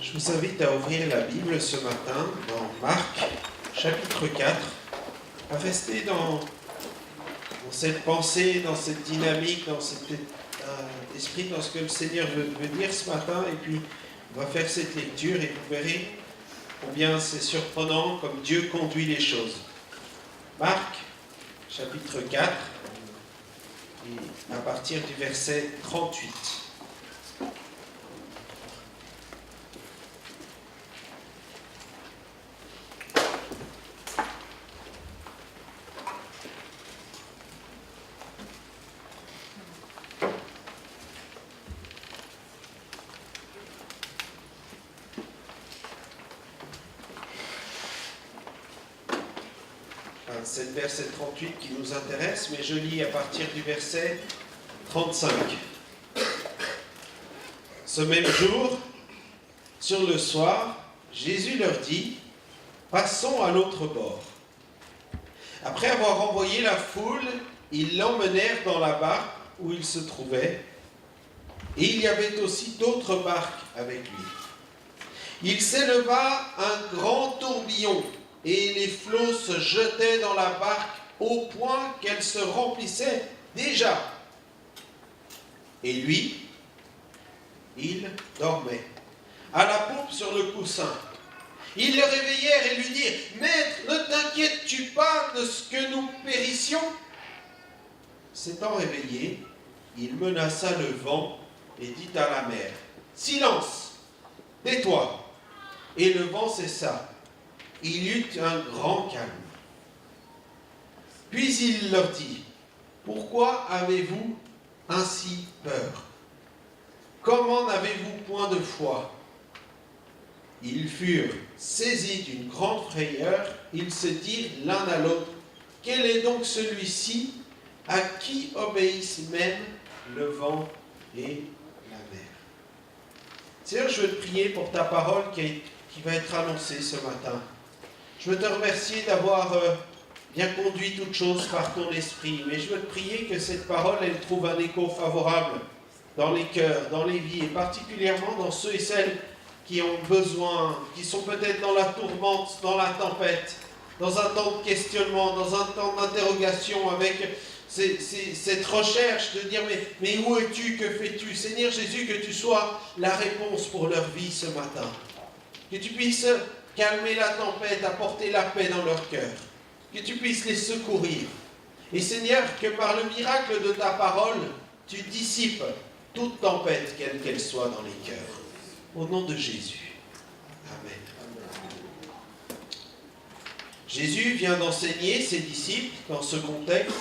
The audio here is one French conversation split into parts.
Je vous invite à ouvrir la Bible ce matin dans Marc, chapitre 4, à rester dans cette pensée, dans cette dynamique, dans cet esprit, dans ce que le Seigneur veut dire ce matin. Et puis, on va faire cette lecture et vous verrez combien c'est surprenant comme Dieu conduit les choses. Marc, chapitre 4, et à partir du verset 38. C'est le verset 38 qui nous intéresse, mais je lis à partir du verset 35. Ce même jour, sur le soir, Jésus leur dit, « Passons à l'autre bord. » Après avoir envoyé la foule, ils l'emmenèrent dans la barque où il se trouvait, et il y avait aussi d'autres barques avec lui. Il s'éleva un grand tourbillon, et les flots se jetaient dans la barque au point qu'elle se remplissait déjà. Et lui, il dormait, à la poupe sur le coussin. Ils le réveillèrent et lui dirent, « Maître, ne t'inquiètes-tu pas de ce que nous périssions ?» S'étant réveillé, il menaça le vent et dit à la mer, « Silence, tais-toi !» Et le vent cessa. Il y eut un grand calme. Puis il leur dit, « Pourquoi avez-vous ainsi peur? Comment n'avez-vous point de foi ?» Ils furent saisis d'une grande frayeur. Ils se dirent l'un à l'autre, « Quel est donc celui-ci à qui obéissent même le vent et la mer ?» Seigneur, je veux te prier pour ta parole qui va être annoncée ce matin. Je veux te remercier d'avoir bien conduit toutes choses par ton esprit, mais je veux te prier que cette parole, elle trouve un écho favorable dans les cœurs, dans les vies, et particulièrement dans ceux et celles qui ont besoin, qui sont peut-être dans la tourmente, dans la tempête, dans un temps de questionnement, dans un temps d'interrogation, avec cette recherche de dire, mais où es-tu, que fais-tu? Seigneur Jésus, que tu sois la réponse pour leur vie ce matin. Que tu puisses calmer la tempête, apporter la paix dans leur cœur. Que tu puisses les secourir. Et Seigneur, que par le miracle de ta parole, tu dissipes toute tempête, quelle qu'elle soit dans les cœurs. Au nom de Jésus. Amen. Jésus vient d'enseigner ses disciples dans ce contexte.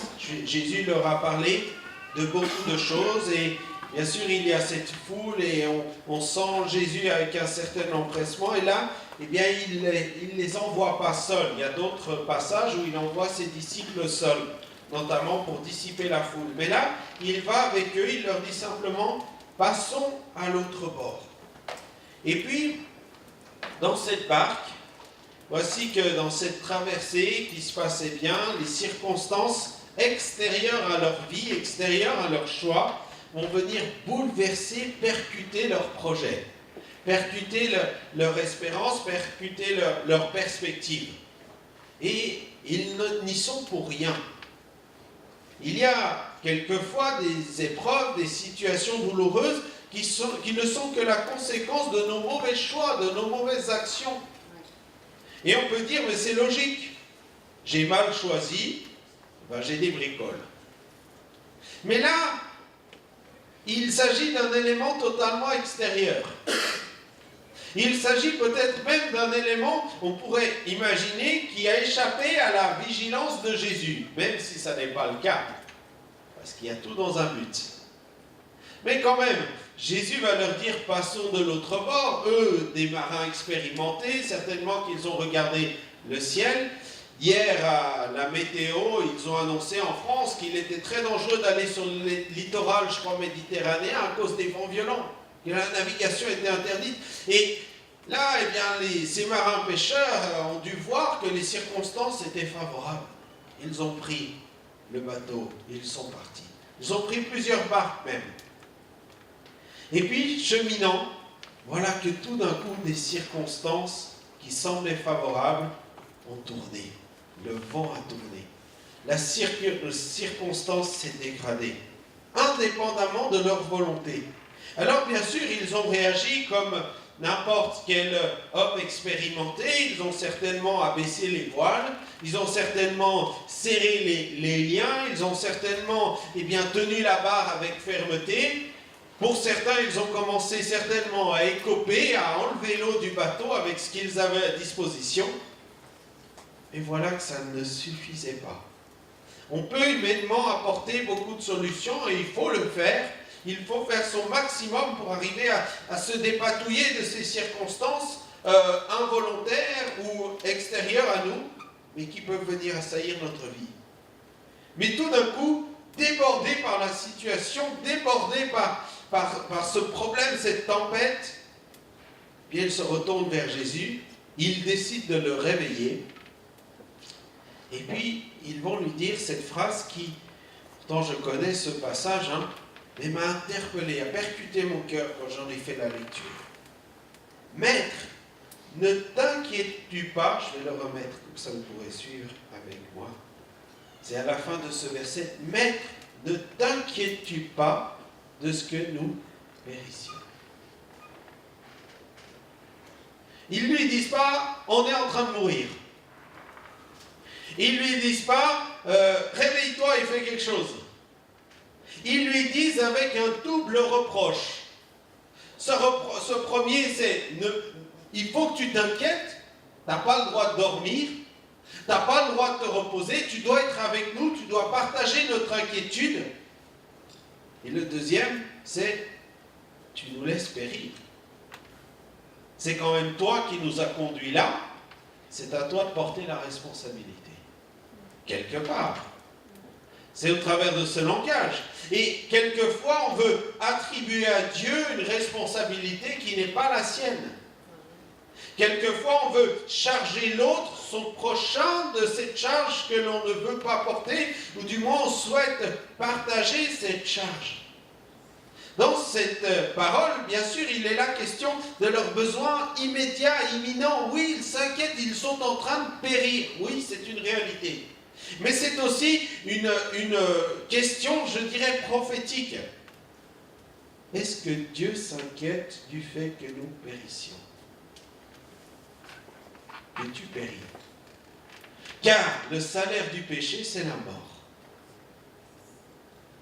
Jésus leur a parlé de beaucoup de choses et bien sûr, il y a cette foule et on sent Jésus avec un certain empressement. Et là, eh bien, il ne les envoie pas seuls. Il y a d'autres passages où il envoie ses disciples seuls, notamment pour dissiper la foule. Mais là, il va avec eux, il leur dit simplement, « Passons à l'autre bord. » Et puis, dans cette barque, voici que dans cette traversée qui se passait bien, les circonstances extérieures à leur vie, extérieures à leur choix, vont venir bouleverser, percuter leurs projets, percuter leur espérance, percuter leur perspective. Et ils n'y sont pour rien. Il y a quelquefois des épreuves, des situations douloureuses qui ne sont que la conséquence de nos mauvais choix, de nos mauvaises actions. Et on peut dire, mais c'est logique, j'ai mal choisi, ben j'ai des bricoles. Mais là, il s'agit d'un élément totalement extérieur. Il s'agit peut-être même d'un élément, on pourrait imaginer, qui a échappé à la vigilance de Jésus, même si ça n'est pas le cas, parce qu'il y a tout dans un but. Mais quand même, Jésus va leur dire, passons de l'autre bord. Eux, des marins expérimentés, certainement qu'ils ont regardé le ciel. Hier, à la météo, ils ont annoncé en France qu'il était très dangereux d'aller sur le littoral, je crois, méditerranéen à cause des vents violents, que la navigation était interdite. Et là, eh bien, ces marins pêcheurs ont dû voir que les circonstances étaient favorables. Ils ont pris le bateau, ils sont partis. Ils ont pris plusieurs barques même. Et puis, cheminant, voilà que tout d'un coup, des circonstances qui semblaient favorables ont tourné. Le vent a tourné. La circonstance s'est dégradée, indépendamment de leur volonté. Alors bien sûr, ils ont réagi comme n'importe quel homme expérimenté. Ils ont certainement abaissé les voiles, ils ont certainement serré les liens, ils ont certainement tenu la barre avec fermeté. Pour certains, ils ont commencé certainement à écoper, à enlever l'eau du bateau avec ce qu'ils avaient à disposition. Et voilà que ça ne suffisait pas. On peut humainement apporter beaucoup de solutions et il faut le faire. Il faut faire son maximum pour arriver à se dépatouiller de ces circonstances involontaires ou extérieures à nous, mais qui peuvent venir assaillir notre vie. Mais tout d'un coup, débordé par la situation, débordé par ce problème, cette tempête, puis il se retourne vers Jésus, il décide de le réveiller, et puis ils vont lui dire cette phrase qui, pourtant je connais ce passage, mais m'a interpellé, a percuté mon cœur quand j'en ai fait la lecture. Maître, ne t'inquiètes-tu pas, je vais le remettre, comme ça vous pourrez suivre avec moi. C'est à la fin de ce verset, Maître, ne t'inquiètes-tu pas de ce que nous périssions. Ils ne lui disent pas, on est en train de mourir. Ils ne lui disent pas, réveille-toi et fais quelque chose. Ils lui disent avec un double reproche. Ce premier, c'est, il faut que tu t'inquiètes, tu n'as pas le droit de dormir, tu n'as pas le droit de te reposer, tu dois être avec nous, tu dois partager notre inquiétude. Et le deuxième, c'est, tu nous laisses périr. C'est quand même toi qui nous as conduits là, c'est à toi de porter la responsabilité. Quelque part. C'est au travers de ce langage. Et quelquefois, on veut attribuer à Dieu une responsabilité qui n'est pas la sienne. Quelquefois, on veut charger l'autre, son prochain, de cette charge que l'on ne veut pas porter, ou du moins on souhaite partager cette charge. Dans cette parole, bien sûr, il est la question de leurs besoins immédiats, imminents. Oui, ils s'inquiètent, ils sont en train de périr. Oui, c'est une réalité. Mais c'est aussi une question, je dirais, prophétique. Est-ce que Dieu s'inquiète du fait que nous périssions? Que tu péris. Car le salaire du péché, c'est la mort.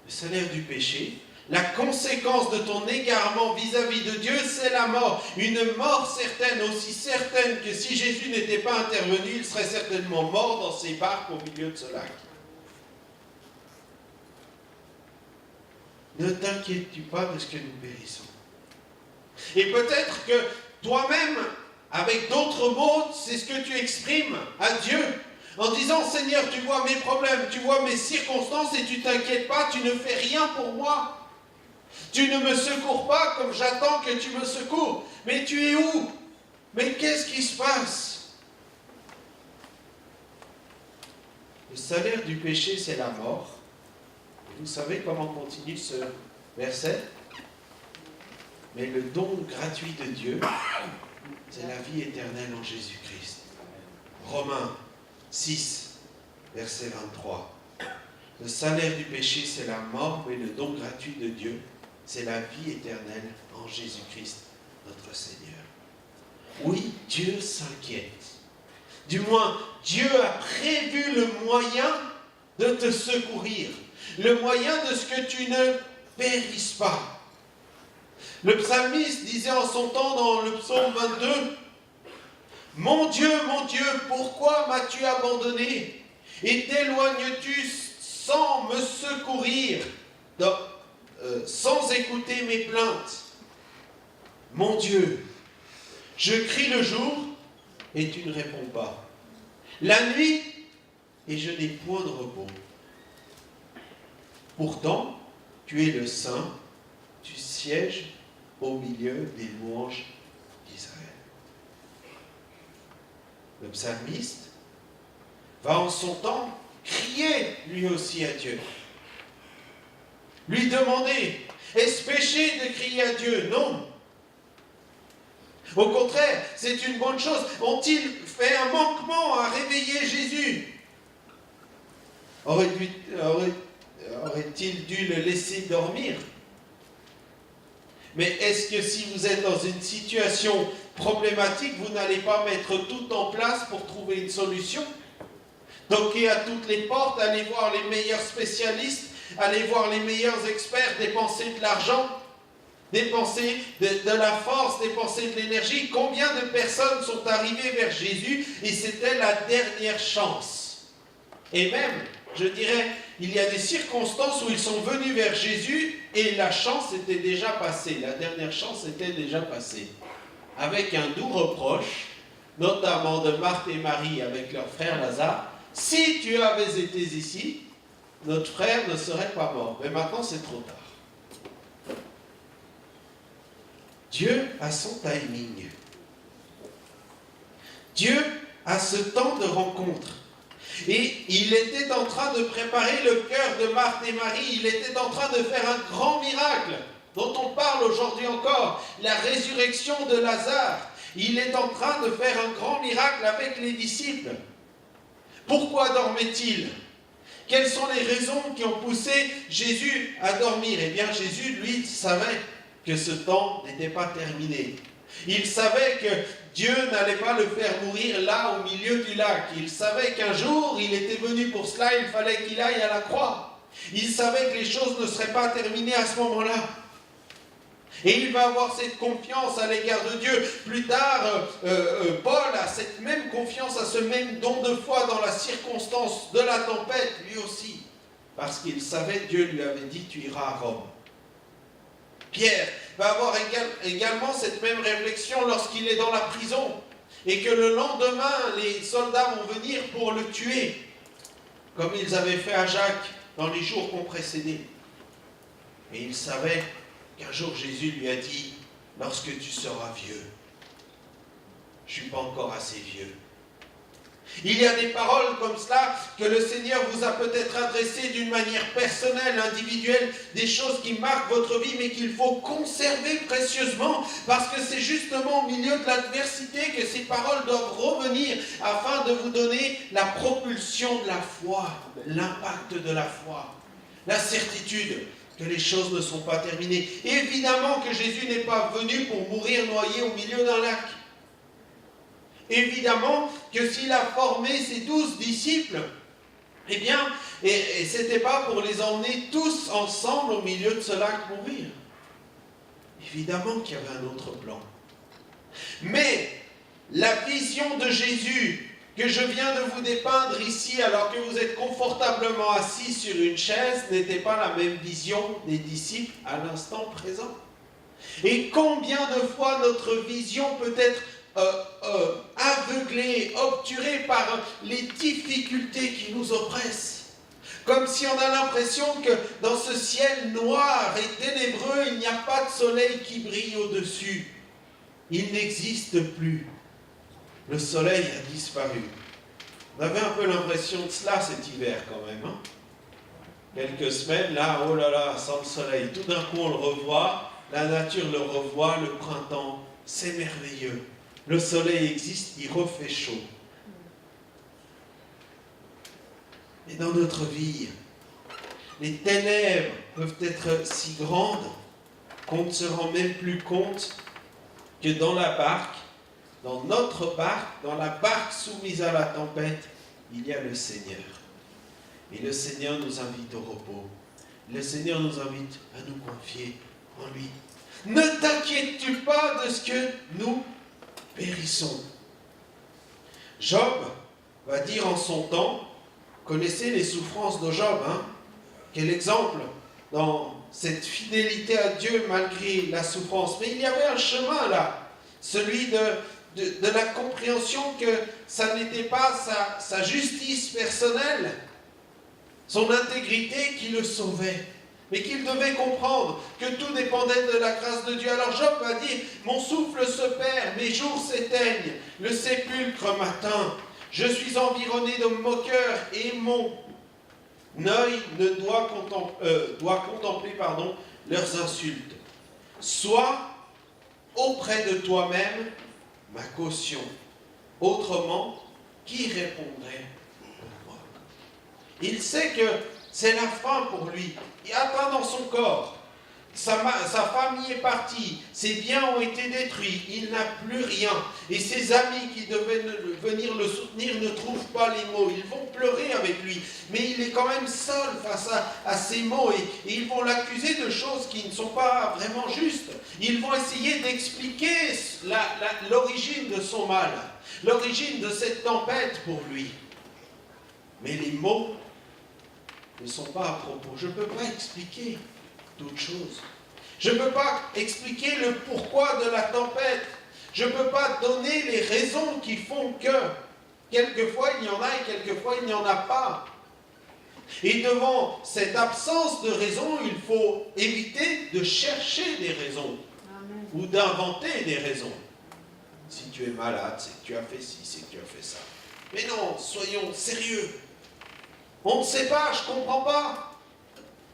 Le salaire du péché, la conséquence de ton égarement vis-à-vis de Dieu, c'est la mort. Une mort certaine, aussi certaine que si Jésus n'était pas intervenu, il serait certainement mort dans ses barques au milieu de ce lac. Ne t'inquiètes-tu pas de ce que nous périssons. Et peut-être que toi-même, avec d'autres mots, c'est ce que tu exprimes à Dieu. En disant, Seigneur, tu vois mes problèmes, tu vois mes circonstances et tu ne t'inquiètes pas, tu ne fais rien pour moi. Tu ne me secours pas comme j'attends que tu me secours. Mais tu es où? Mais qu'est-ce qui se passe? Le salaire du péché, c'est la mort. Vous savez comment continue ce verset? Mais le don gratuit de Dieu, c'est la vie éternelle en Jésus-Christ. Romains 6, verset 23. Le salaire du péché, c'est la mort, mais le don gratuit de Dieu, c'est la vie éternelle en Jésus-Christ, notre Seigneur. Oui, Dieu s'inquiète. Du moins, Dieu a prévu le moyen de te secourir. Le moyen de ce que tu ne périsses pas. Le psalmiste disait en son temps dans le psaume 22, « Mon Dieu, pourquoi m'as-tu abandonné? Et t'éloignes-tu sans me secourir, sans écouter mes plaintes? Mon Dieu, je crie le jour et tu ne réponds pas. La nuit et je n'ai point de repos. Pourtant, tu es le Saint, tu sièges au milieu des louanges d'Israël. » Le psalmiste va en son temps crier lui aussi à Dieu. Lui demander, est-ce péché de crier à Dieu? Non. Au contraire, c'est une bonne chose. Ont-ils fait un manquement à réveiller Jésus? Aurait-il dû le laisser dormir? Mais est-ce que si vous êtes dans une situation problématique, vous n'allez pas mettre tout en place pour trouver une solution? Toquer à toutes les portes, aller voir les meilleurs spécialistes, aller voir les meilleurs experts, dépenser de l'argent, dépenser de la force, dépenser de l'énergie. Combien de personnes sont arrivées vers Jésus et c'était la dernière chance? Et même, je dirais, il y a des circonstances où ils sont venus vers Jésus et la chance était déjà passée. La dernière chance était déjà passée. Avec un doux reproche, notamment de Marthe et Marie avec leur frère Lazare. Si tu avais été ici, notre frère ne serait pas mort. Mais maintenant, c'est trop tard. Dieu a son timing. Dieu a ce temps de rencontre. Et il était en train de préparer le cœur de Marthe et Marie. Il était en train de faire un grand miracle dont on parle aujourd'hui encore. La résurrection de Lazare. Il est en train de faire un grand miracle avec les disciples. Pourquoi dormait-il? Quelles sont les raisons qui ont poussé Jésus à dormir? Eh bien, Jésus, lui, savait que ce temps n'était pas terminé. Il savait que Dieu n'allait pas le faire mourir là, au milieu du lac. Il savait qu'un jour, il était venu pour cela, il fallait qu'il aille à la croix. Il savait que les choses ne seraient pas terminées à ce moment-là. Et il va avoir cette confiance à l'égard de Dieu. Plus tard, Paul a cette même confiance, a ce même don de foi dans la circonstance de la tempête, lui aussi. Parce qu'il savait, Dieu lui avait dit, tu iras à Rome. Pierre va avoir également cette même réflexion lorsqu'il est dans la prison. Et que le lendemain, les soldats vont venir pour le tuer. Comme ils avaient fait à Jacques dans les jours qui ont précédé. Et il savait qu'un jour Jésus lui a dit, lorsque tu seras vieux, je ne suis pas encore assez vieux. Il y a des paroles comme cela que le Seigneur vous a peut-être adressées d'une manière personnelle, individuelle, des choses qui marquent votre vie, mais qu'il faut conserver précieusement, parce que c'est justement au milieu de l'adversité que ces paroles doivent revenir afin de vous donner la propulsion de la foi, l'impact de la foi, la certitude que les choses ne sont pas terminées. Évidemment que Jésus n'est pas venu pour mourir noyé au milieu d'un lac. Évidemment que s'il a formé ses 12 disciples, eh bien, et ce n'était pas pour les emmener tous ensemble au milieu de ce lac mourir. Évidemment qu'il y avait un autre plan. Mais la vision de Jésus que je viens de vous dépeindre ici, alors que vous êtes confortablement assis sur une chaise, n'était pas la même vision des disciples à l'instant présent. Et combien de fois notre vision peut être aveuglée, obturée par les difficultés qui nous oppressent. Comme si on a l'impression que dans ce ciel noir et ténébreux, il n'y a pas de soleil qui brille au-dessus. Il n'existe plus. Le soleil a disparu. On avait un peu l'impression de cela cet hiver quand même. Hein? Quelques semaines, là, oh là là, sans le soleil. Tout d'un coup, on le revoit, la nature le revoit, le printemps, c'est merveilleux. Le soleil existe, il refait chaud. Et dans notre vie, les ténèbres peuvent être si grandes qu'on ne se rend même plus compte que dans la barque, dans notre barque, dans la barque soumise à la tempête, il y a le Seigneur. Et le Seigneur nous invite au repos. Le Seigneur nous invite à nous confier en lui. Ne t'inquiètes-tu pas de ce que nous périssons. Job va dire en son temps, connaissez les souffrances de Job, hein? Quel exemple dans cette fidélité à Dieu malgré la souffrance. Mais il y avait un chemin là, celui de la compréhension que ça n'était pas sa justice personnelle, son intégrité qui le sauvait. Mais qu'il devait comprendre que tout dépendait de la grâce de Dieu. Alors Job va dire, mon souffle se perd, mes jours s'éteignent, le sépulcre m'atteint. Je suis environné de moqueurs et mon œil ne doit contempler leurs insultes. Sois auprès de toi-même ma caution. Autrement, qui répondrait pour moi? Il sait que c'est la fin pour lui. Il atteint dans son corps. Sa famille est partie, ses biens ont été détruits, il n'a plus rien. Et ses amis qui devaient venir le soutenir ne trouvent pas les mots. Ils vont pleurer avec lui, mais il est quand même seul face à ces mots. Et ils vont l'accuser de choses qui ne sont pas vraiment justes. Ils vont essayer d'expliquer l'origine de son mal, l'origine de cette tempête pour lui. Mais les mots ne sont pas à propos. Je ne peux pas expliquer d'autres choses. Je ne peux pas expliquer le pourquoi de la tempête. Je ne peux pas donner les raisons qui font que quelquefois il y en a et quelquefois il n'y en a pas. Et devant cette absence de raison, il faut éviter de chercher des raisons. Amen. Ou d'inventer des raisons. Si tu es malade, c'est que tu as fait ci, c'est que tu as fait ça. Mais non, soyons sérieux. On ne sait pas, je ne comprends pas.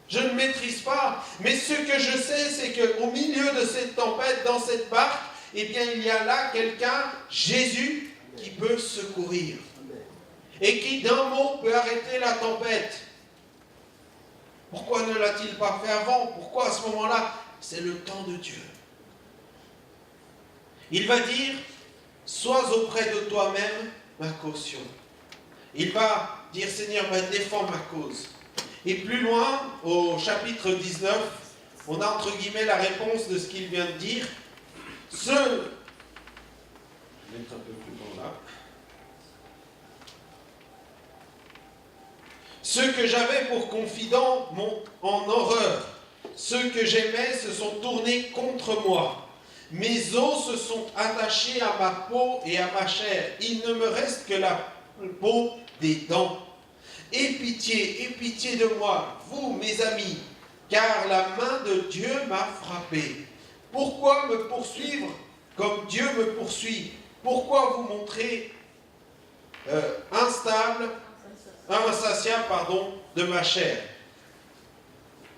Je ne maîtrise pas, mais ce que je sais, c'est qu'au milieu de cette tempête, dans cette barque, eh bien, il y a là quelqu'un, Jésus, qui peut secourir. Et qui, d'un mot, peut arrêter la tempête. Pourquoi ne l'a-t-il pas fait avant? Pourquoi à ce moment-là? C'est le temps de Dieu. Il va dire, sois auprès de toi-même ma caution. Il va dire, Seigneur, défends ma cause. Et plus loin, au chapitre 19, on a entre guillemets la réponse de ce qu'il vient de dire. Je vais mettre un peu plus loin là. Ceux que j'avais pour confidents m'ont en horreur. Ceux que j'aimais se sont tournés contre moi. Mes os se sont attachés à ma peau et à ma chair. Il ne me reste que la peau des dents. Aie pitié de moi, vous, mes amis, car la main de Dieu m'a frappé. Pourquoi me poursuivre comme Dieu me poursuit? Pourquoi vous montrer insatiable, de ma chair?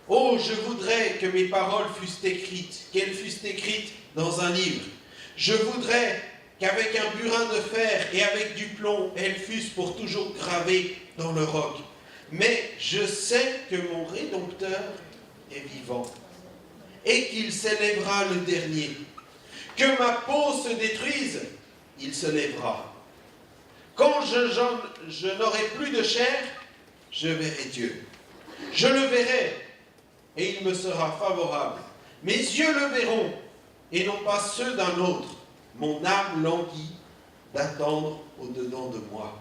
Oh, je voudrais que mes paroles fussent écrites, qu'elles fussent écrites dans un livre. Je voudrais qu'avec un burin de fer et avec du plomb, elles fussent pour toujours gravées dans le roc. Mais je sais que mon Rédempteur est vivant et qu'il s'élèvera le dernier. Que ma peau se détruise, il se lèvera. Quand je n'aurai plus de chair, je verrai Dieu. Je le verrai et il me sera favorable. Mes yeux le verront et non pas ceux d'un autre. Mon âme languit d'attendre au-dedans de moi.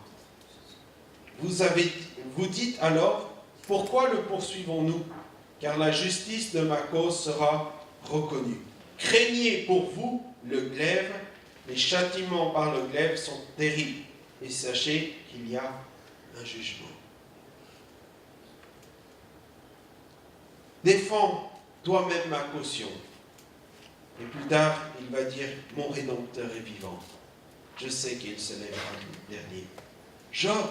Vous dites alors, pourquoi le poursuivons-nous? Car la justice de ma cause sera reconnue. Craignez pour vous le glaive, les châtiments par le glaive sont terribles. Et sachez qu'il y a un jugement. Défends toi-même ma caution. Et plus tard, il va dire, mon Rédempteur est vivant. Je sais qu'il se lèvera le dernier. Job,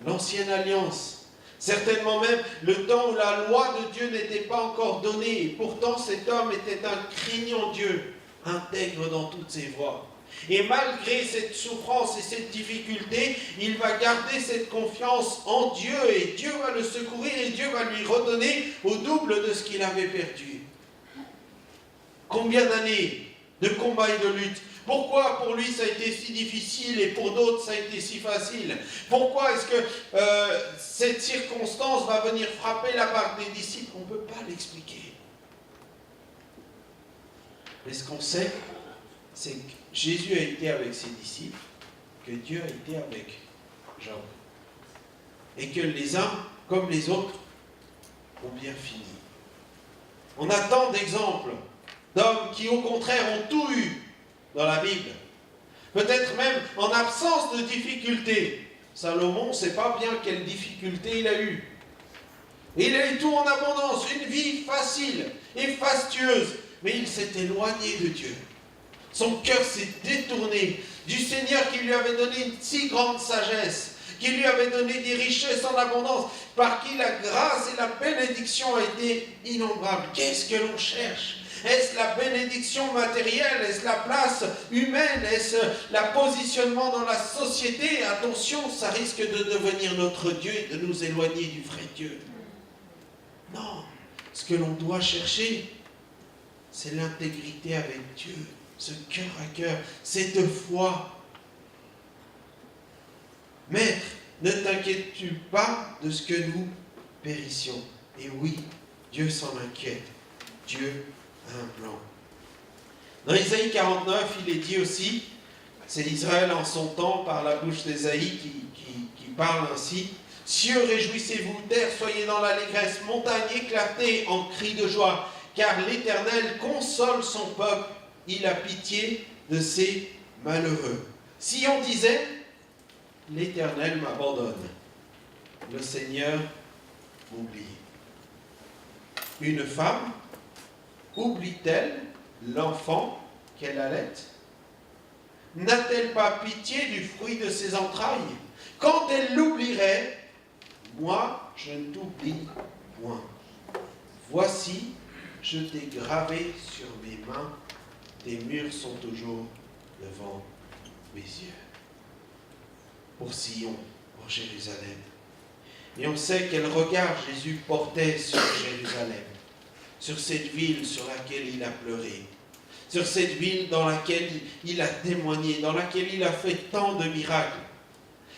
l'ancienne alliance, certainement même le temps où la loi de Dieu n'était pas encore donnée. Et pourtant, cet homme était un craignant Dieu, intègre dans toutes ses voies. Et malgré cette souffrance et cette difficulté, il va garder cette confiance en Dieu et Dieu va le secourir et Dieu va lui redonner au double de ce qu'il avait perdu. Combien d'années de combats et de luttes? Pourquoi pour lui ça a été si difficile et pour d'autres ça a été si facile? Pourquoi est-ce que cette circonstance va venir frapper la barque des disciples? On ne peut pas l'expliquer. Mais ce qu'on sait, c'est que Jésus a été avec ses disciples, que Dieu a été avec Job. Et que les uns, comme les autres, ont bien fini. On a tant d'exemples d'hommes qui, au contraire, ont tout eu dans la Bible. Peut-être même en absence de difficultés. Salomon, on ne sait pas bien quelle difficulté il a eu. Il a eu tout en abondance, une vie facile et fastueuse, mais il s'est éloigné de Dieu. Son cœur s'est détourné du Seigneur qui lui avait donné une si grande sagesse, qui lui avait donné des richesses en abondance, par qui la grâce et la bénédiction a été innombrables. Qu'est-ce que l'on cherche? Est-ce la bénédiction matérielle? Est-ce la place humaine? Est-ce le positionnement dans la société? Attention, ça risque de devenir notre Dieu et de nous éloigner du vrai Dieu. Non, ce que l'on doit chercher, c'est l'intégrité avec Dieu, ce cœur à cœur, cette foi. Maître, ne t'inquiètes-tu pas de ce que nous périssions? Et oui, Dieu s'en inquiète. Dieu a un plan. Dans Isaïe 49, il est dit aussi, c'est Israël en son temps, par la bouche d'Ésaïe qui parle ainsi, « Cieux, réjouissez-vous, terre, soyez dans l'allégresse, montagne, éclatez en cris de joie, car l'Éternel console son peuple, il a pitié de ses malheureux. » Si on disait, « L'Éternel m'abandonne, le Seigneur m'oublie. » Une femme oublie-t-elle l'enfant qu'elle allait? N'a-t-elle pas pitié du fruit de ses entrailles? Quand elle l'oublierait, moi je ne t'oublie point. Voici, je t'ai gravé sur mes mains, tes murs sont toujours devant mes yeux. Pour Sion, pour Jérusalem. Et on sait quel regard Jésus portait sur Jérusalem, sur cette ville sur laquelle il a pleuré, sur cette ville dans laquelle il a témoigné, dans laquelle il a fait tant de miracles,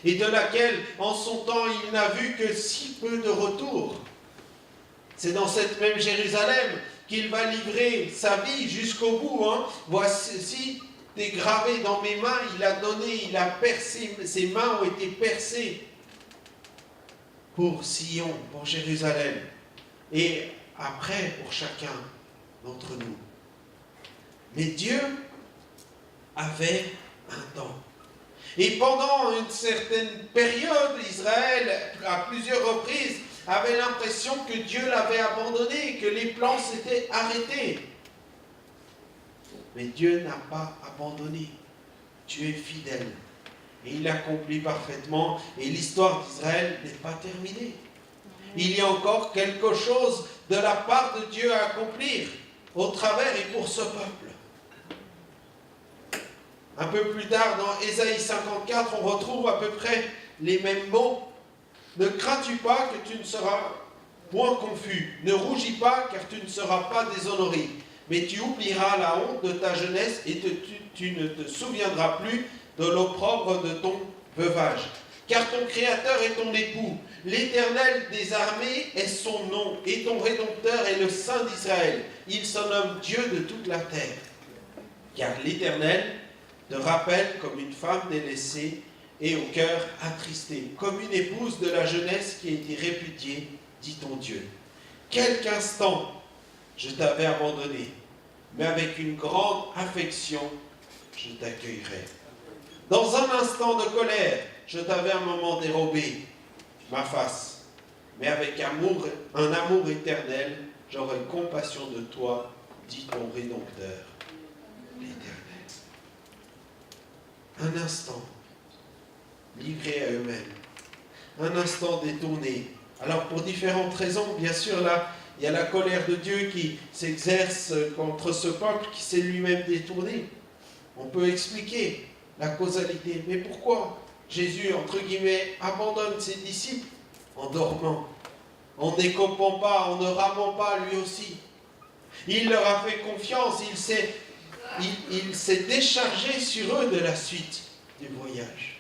et de laquelle, en son temps, il n'a vu que si peu de retour. C'est dans cette même Jérusalem qu'il va livrer sa vie jusqu'au bout. Voici, t'es gravé dans mes mains, il a donné, il a percé, ses mains ont été percées pour Sion, pour Jérusalem, et après pour chacun d'entre nous. Mais Dieu avait un temps. Et pendant une certaine période, Israël, à plusieurs reprises, avait l'impression que Dieu l'avait abandonné, que les plans s'étaient arrêtés. Mais Dieu n'a pas abandonné. Dieu est fidèle. Et il accomplit parfaitement. Et l'histoire d'Israël n'est pas terminée. Il y a encore quelque chose de la part de Dieu à accomplir au travers et pour ce peuple. Un peu plus tard, dans Ésaïe 54, on retrouve à peu près les mêmes mots. Ne crains-tu pas que tu ne seras point confus. Ne rougis pas, car tu ne seras pas déshonoré. Mais tu oublieras la honte de ta jeunesse et tu ne te souviendras plus de l'opprobre de ton veuvage. Car ton Créateur est ton époux. L'Éternel des armées est son nom. Et ton Rédempteur est le Saint d'Israël. Il se nomme Dieu de toute la terre. Car l'Éternel te rappelle comme une femme délaissée et au cœur attristé, comme une épouse de la jeunesse qui a été répudiée, dit ton Dieu. Quelque instant, je t'avais abandonné, mais avec une grande affection, je t'accueillerai. Dans un instant de colère, je t'avais un moment dérobé ma face, mais avec un amour éternel, j'aurai compassion de toi, dit ton Rédempteur, l'Éternel. Un instant, livrés à eux-mêmes, un instant détourné. Alors pour différentes raisons, bien sûr, là, il y a la colère de Dieu qui s'exerce contre ce peuple qui s'est lui-même détourné. On peut expliquer la causalité. Mais pourquoi Jésus, entre guillemets, abandonne ses disciples en dormant, en n'écopant pas, en ne ramant pas lui aussi? Il leur a fait confiance, il s'est déchargé sur eux de la suite du voyage.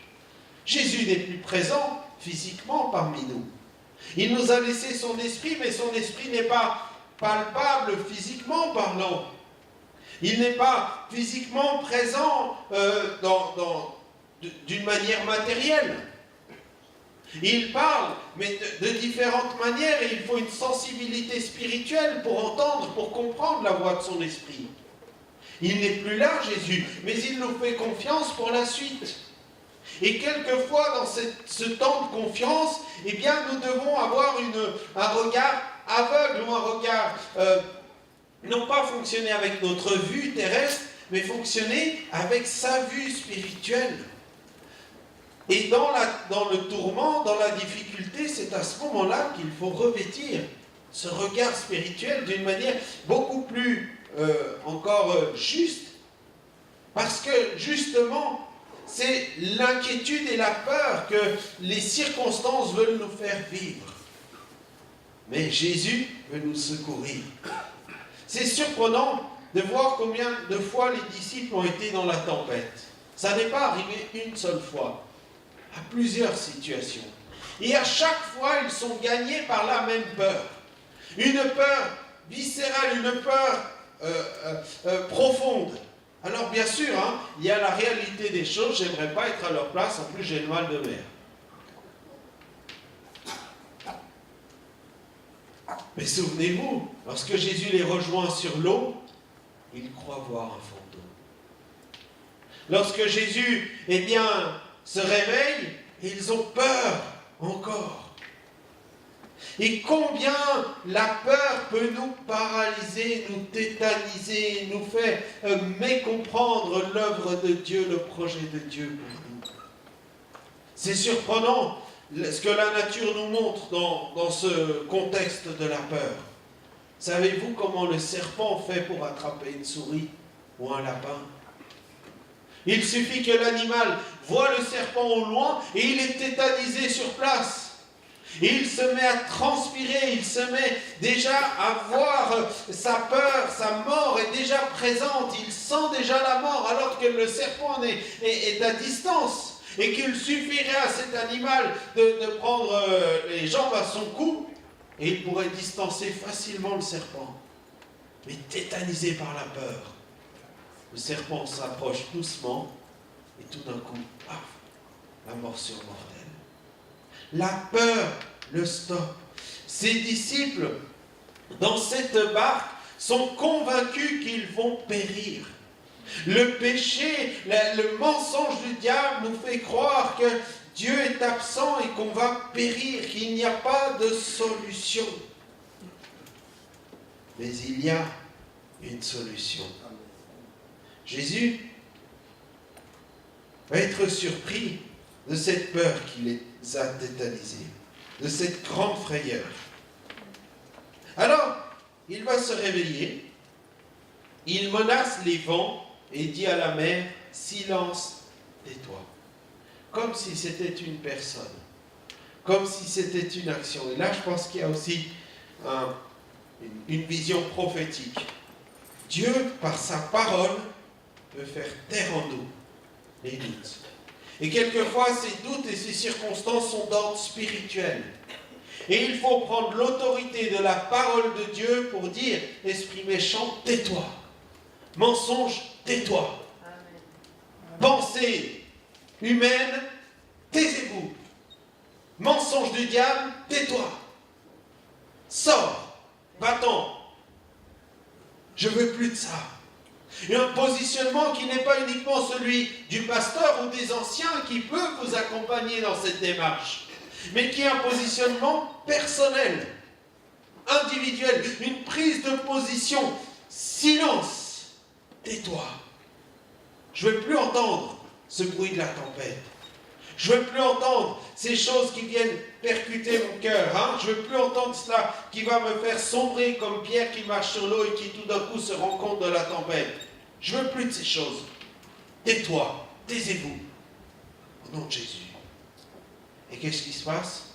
Jésus n'est plus présent physiquement parmi nous. Il nous a laissé son esprit, mais son esprit n'est pas palpable physiquement parlant. Il n'est pas physiquement présent d'une manière matérielle. Il parle, mais de différentes manières, et il faut une sensibilité spirituelle pour entendre, pour comprendre la voix de son esprit. Il n'est plus là, Jésus, mais il nous fait confiance pour la suite. Et quelquefois, dans ce temps de confiance, eh bien, nous devons avoir un regard aveugle ou un regard, non pas fonctionner avec notre vue terrestre, mais fonctionner avec sa vue spirituelle. Et dans le tourment, dans la difficulté, c'est à ce moment-là qu'il faut revêtir ce regard spirituel d'une manière beaucoup plus encore juste. Parce que justement, c'est l'inquiétude et la peur que les circonstances veulent nous faire vivre. Mais Jésus veut nous secourir. C'est surprenant de voir combien de fois les disciples ont été dans la tempête. Ça n'est pas arrivé une seule fois, à plusieurs situations. Et à chaque fois, ils sont gagnés par la même peur. Une peur viscérale, une peur profonde. Alors bien sûr, il y a la réalité des choses, j'aimerais pas être à leur place, en plus j'ai le mal de mer. Mais souvenez-vous, lorsque Jésus les rejoint sur l'eau, ils croient voir un fantôme. Lorsque Jésus, se réveille, ils ont peur encore. Et combien la peur peut nous paralyser, nous tétaniser, nous faire mécomprendre l'œuvre de Dieu, le projet de Dieu pour nous. C'est surprenant ce que la nature nous montre dans ce contexte de la peur. Savez-vous comment le serpent fait pour attraper une souris ou un lapin? Il suffit que l'animal voit le serpent au loin et il est tétanisé sur place. Et il se met à transpirer, il se met déjà à voir sa peur, sa mort est déjà présente, il sent déjà la mort alors que le serpent est à distance et qu'il suffirait à cet animal de prendre les jambes à son cou et il pourrait distancer facilement le serpent. Mais tétanisé par la peur, le serpent s'approche doucement et tout d'un coup, paf, la morsure mortelle. La peur le stoppe. Ses disciples, dans cette barque, sont convaincus qu'ils vont périr. Le péché, le mensonge du diable nous fait croire que Dieu est absent et qu'on va périr, qu'il n'y a pas de solution. Mais il y a une solution. Jésus va être surpris de cette peur qui les a tétanisés, de cette grande frayeur. Alors, il va se réveiller, il menace les vents et dit à la mer, « Silence, tais-toi » comme si c'était une personne, comme si c'était une action. Et là, je pense qu'il y a aussi une vision prophétique. Dieu, par sa parole, peut faire taire en nous les doutes. Et quelquefois, ces doutes et ces circonstances sont d'ordre spirituel. Et il faut prendre l'autorité de la parole de Dieu pour dire, esprit méchant, tais-toi. Mensonge, tais-toi. Pensée humaine, taisez-vous. Mensonge du diable, tais-toi. Sors, va-t'en. Je veux plus de ça. Et un positionnement qui n'est pas uniquement celui du pasteur ou des anciens qui peut vous accompagner dans cette démarche, mais qui est un positionnement personnel, individuel, une prise de position. Silence, tais-toi. Je ne veux plus entendre ce bruit de la tempête. Je ne veux plus entendre ces choses qui viennent percuter mon cœur. Je ne veux plus entendre cela qui va me faire sombrer comme Pierre qui marche sur l'eau et qui tout d'un coup se rend compte de la tempête. Je ne veux plus de ces choses. Tais-toi, taisez-vous. Au nom de Jésus. Et qu'est-ce qui se passe?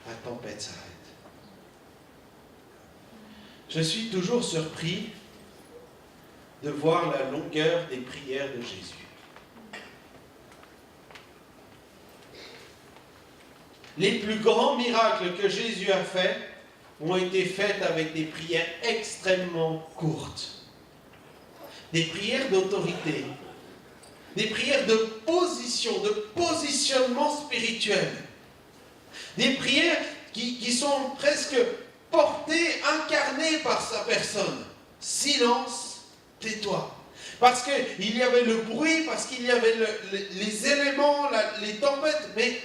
La tempête s'arrête. Je suis toujours surpris de voir la longueur des prières de Jésus. Les plus grands miracles que Jésus a faits ont été faits avec des prières extrêmement courtes. Des prières d'autorité. Des prières de position, de positionnement spirituel. Des prières qui sont presque portées, incarnées par sa personne. Silence, tais-toi. Parce qu'il y avait le bruit, parce qu'il y avait les éléments, les tempêtes, mais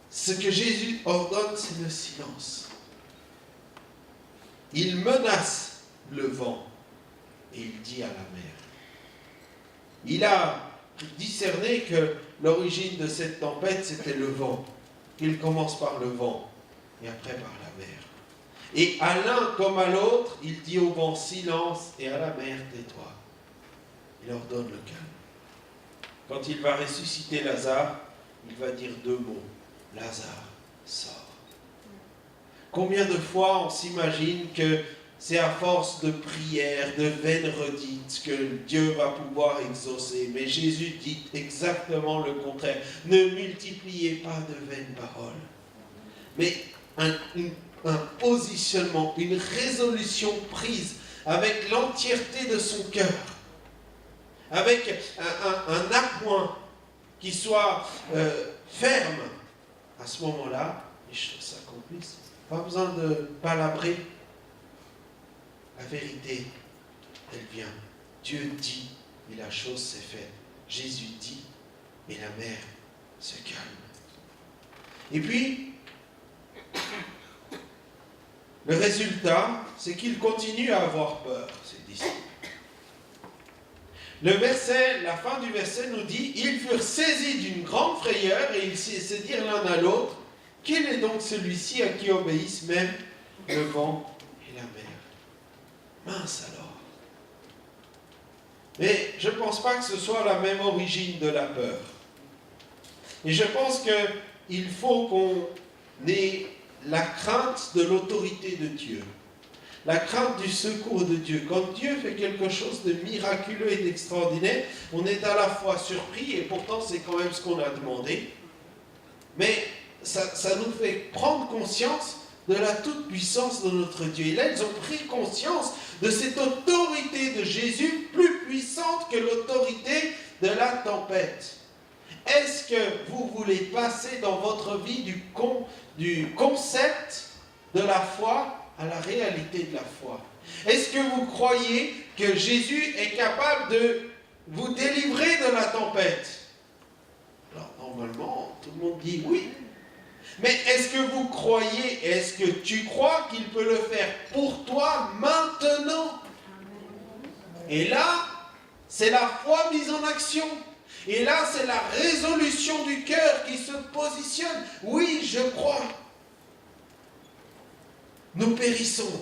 ce que Jésus ordonne, c'est le silence. Il menace le vent et il dit à la mer. Il a discerné que l'origine de cette tempête, c'était le vent. Il commence par le vent et après par la mer. Et à l'un comme à l'autre, il dit au vent silence et à la mer tais-toi. Il leur donne le calme. Quand il va ressusciter Lazare, il va dire 2 mots. Lazare, sors. Combien de fois on s'imagine que c'est à force de prières, de vaines redites que Dieu va pouvoir exaucer. Mais Jésus dit exactement le contraire. Ne multipliez pas de vaines paroles. Mais un positionnement, une résolution prise avec l'entièreté de son cœur. Avec un appoint qui soit ferme. À ce moment-là, les choses s'accomplissent. Pas besoin de palabrer. La vérité, elle vient. Dieu dit, et la chose s'est faite. Jésus dit, et la mer se calme. Et puis, le résultat, c'est qu'ils continuent à avoir peur, ces disciples. La fin du verset nous dit, ils furent saisis d'une grande frayeur et ils se dirent l'un à l'autre, quel est donc celui-ci à qui obéissent même le vent et la mer? Mince alors. Mais je ne pense pas que ce soit la même origine de la peur. Et je pense qu'il faut qu'on ait la crainte de l'autorité de Dieu. La crainte du secours de Dieu. Quand Dieu fait quelque chose de miraculeux et d'extraordinaire, on est à la fois surpris et pourtant c'est quand même ce qu'on a demandé. Mais ça nous fait prendre conscience de la toute-puissance de notre Dieu. Et là, ils ont pris conscience de cette autorité de Jésus plus puissante que l'autorité de la tempête. Est-ce que vous voulez passer dans votre vie du concept de la foi à la réalité de la foi? Est-ce que vous croyez que Jésus est capable de vous délivrer de la tempête? Alors, normalement, tout le monde dit oui. Mais est-ce que vous croyez, est-ce que tu crois qu'il peut le faire pour toi maintenant? Et là, c'est la foi mise en action. Et là, c'est la résolution du cœur qui se positionne. Oui, je crois. Nous périssons.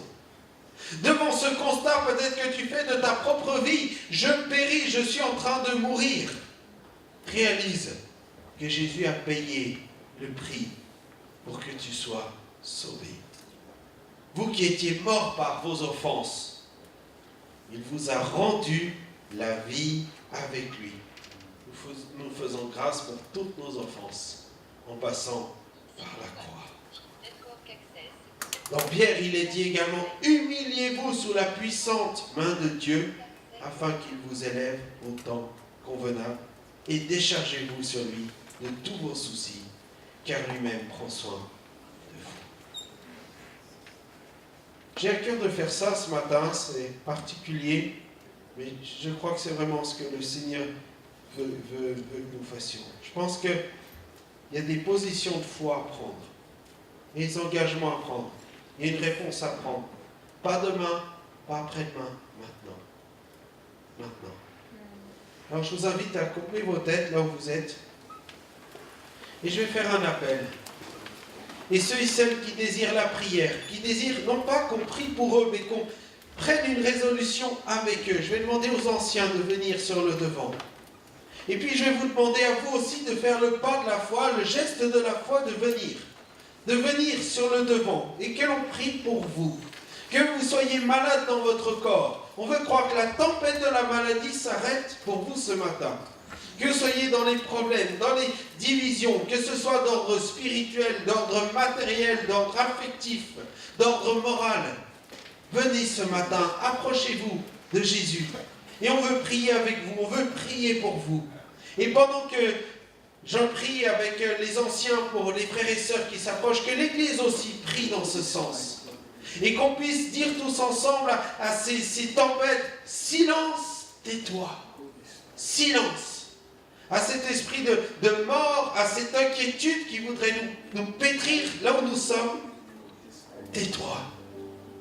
Devant ce constat, peut-être que tu fais de ta propre vie, je péris, je suis en train de mourir. Réalise que Jésus a payé le prix pour que tu sois sauvé. Vous qui étiez morts par vos offenses, il vous a rendu la vie avec lui. Nous faisons grâce pour toutes nos offenses en passant par la croix. Dans Pierre, il est dit également, humiliez-vous sous la puissante main de Dieu afin qu'il vous élève au temps convenable et déchargez-vous sur lui de tous vos soucis, car lui-même prend soin de vous. J'ai à cœur de faire ça ce matin, c'est particulier, mais je crois que c'est vraiment ce que le Seigneur veut que nous fassions. Je pense qu'il y a des positions de foi à prendre, des engagements à prendre, il y a une réponse à prendre. Pas demain, pas après-demain, maintenant. Maintenant. Alors je vous invite à couper vos têtes là où vous êtes. Et je vais faire un appel. Et ceux et celles qui désirent la prière, qui désirent non pas qu'on prie pour eux, mais qu'on prenne une résolution avec eux. Je vais demander aux anciens de venir sur le devant. Et puis je vais vous demander à vous aussi de faire le pas de la foi, le geste de la foi de venir. De venir sur le devant et que l'on prie pour vous. Que vous soyez malade dans votre corps. On veut croire que la tempête de la maladie s'arrête pour vous ce matin. Que vous soyez dans les problèmes, dans les divisions, que ce soit d'ordre spirituel, d'ordre matériel, d'ordre affectif, d'ordre moral. Venez ce matin, approchez-vous de Jésus. Et on veut prier avec vous, on veut prier pour vous. Et pendant que j'en prie avec les anciens pour les frères et sœurs qui s'approchent, que l'Église aussi prie dans ce sens. Et qu'on puisse dire tous ensemble à ces tempêtes, silence, tais-toi. Silence. À cet esprit de mort, à cette inquiétude qui voudrait nous pétrir là où nous sommes, tais-toi.